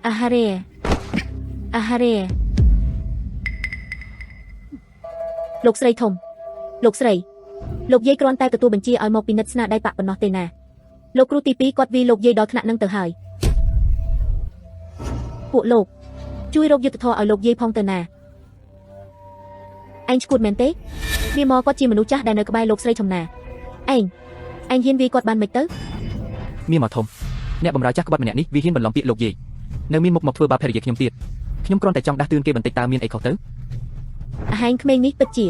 អាហារេលោកស្រីធំលោកស្រីលោកយាយគ្រាន់តែទទួលបញ្ជាឲ្យមកពិនិត្យស្នាដៃប៉ប៉ុណ្ណោះទេណាលោកគ្រូទី2គាត់វាលោកយាយដល់ថ្នាក់នឹងទៅហើយពួកលោកជួយរកយុទ្ធធរឲ្យលោកយាយផងទៅណាឯងឈួតមែនទេវាមកគាត់ជាមនុស្សចាស់ដែលនៅក្បែរលោកស្រីធំណាឯងហ៊ានវាគាត់បានមិនទៅមានមកធំអ្នកបម្រើចាស់ក្បត់ម្នាក់នេះវាហ៊ានបន្លំពាក្យលោកយាយនៅមានមុខមកធ្វើបាបភរិយាខ្ញុំទៀតខ្ញុំគ្រាន់តែចង់ដាស់តឿនគេបន្តិចតើមានអីខុសទៅអាហែងក្មេងនេះពិតជា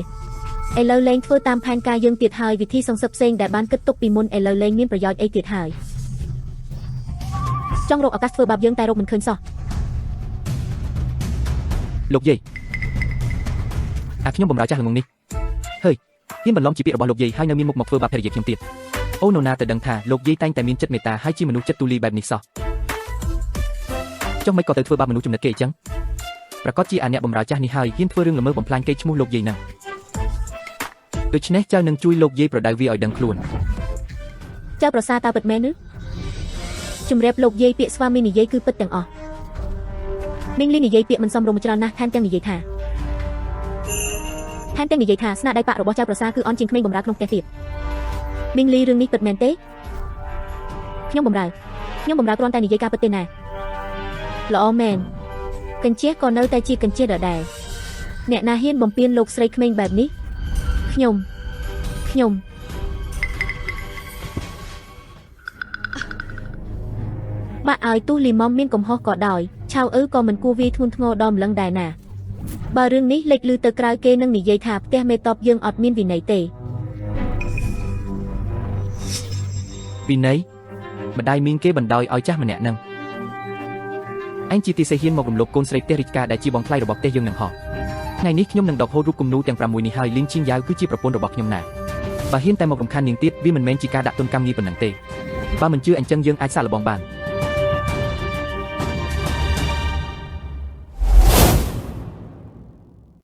ឥឡូវលែងធ្វើតាមផែនការយើងទៀតហើយវិធីសង្សឹកផ្សេងដែលបានគិតទុកពីមុនឥឡូវលែងមានប្រយោជន៍អីទៀតហើយចង់រកឱកាសធ្វើបាបយើងតែរកមិនឃើញសោះលោកយាយខ្ញុំបម្រើចាស់ល្ងងនេះហើយហ៊ានបន្លំជាពាក្យរបស់លោកយាយហើយនៅមានមុខមកធ្វើបាបភរិយាខ្ញុំទៀតអូនណាទៅដឹងថាលោកយាយតែងតែមានចិត្តមេត្តាហើយជាមនុស្សចិត្តទូលាយបែបនេះសោះចុះមិនក៏ទៅធ្វើបាបមនុស្សចំណិតគេអញ្ចឹងប្រកាសជាអ្នកបម្រើចាស់នេះហើយហ៊ានធ្វើរឿងល្មើសបំផ្លាញកេរ្តិ៍ឈ្មោះលោកយាយហ្នឹងដូច្នេះចៅនឹងជួយលោកយាយប្រដៅវាឲ្យដឹងខ្លួនចៅប្រសាតើពិតមែនឬជំរាបលោកយាយពាក្យស្វាមីនិយាយគឺពិតទាំងអស់មីងលីនិយាយពាក្យមិនសមរម្យច្រើនណាស់ថែមទាំងនិយាយថាស្នាដៃប៉របស់ចៅប្រសាគឺអន់ជាងក្មេងបម្រើក្នុងផ្ទះទៀតមីងលីរឿងនេះពិតមែនទេខ្ញុំបម្រើគ្រាន់តែនិយាយការពិតទេណាល្អមែនកញ្ជះក៏នៅតែជាកញ្ជះដដែលអ្នកណាហ៊ានបំពានលោកស្រីក្មេងបែបនេះខ្ញុំបាក់ឲ្យទូលីម៉មមានកំហុសក៏ដោយឆៅក៏មិនគួរវាធ្ងន់ធ្ងរដល់ម្លឹងដែរណាបើរឿងនេះលេចឮទៅក្រៅគេនឹងនិយាយថាផ្ទះមេតបយើងអត់មានវិន័យទេវិន័យម្ដាយមីងគេបណ្ដោយឲ្យចាស់ម្នាក់ហ្នឹងអញជាទីសេហ៊ានមករំលោភកូនស្រីផ្ទះរាជការដែលជាបងថ្លៃរបស់ផ្ទះយើងនឹងហោះថ្ងៃនេះខ្ញុំនឹងដកហូតរូបគំនូរទាំង6នេះហើយលីងឈីងយ៉ាវគឺជាប្រពន្ធរបស់ខ្ញុំណាបើហ៊ានតែមករំខាននាងទៀតវាមិនមែនជាការដាក់ទណ្ឌកម្មងារប៉ុណ្ណឹងទេបើមិនជឿអញ្ចឹងយើងអាចសាកល្បងបាន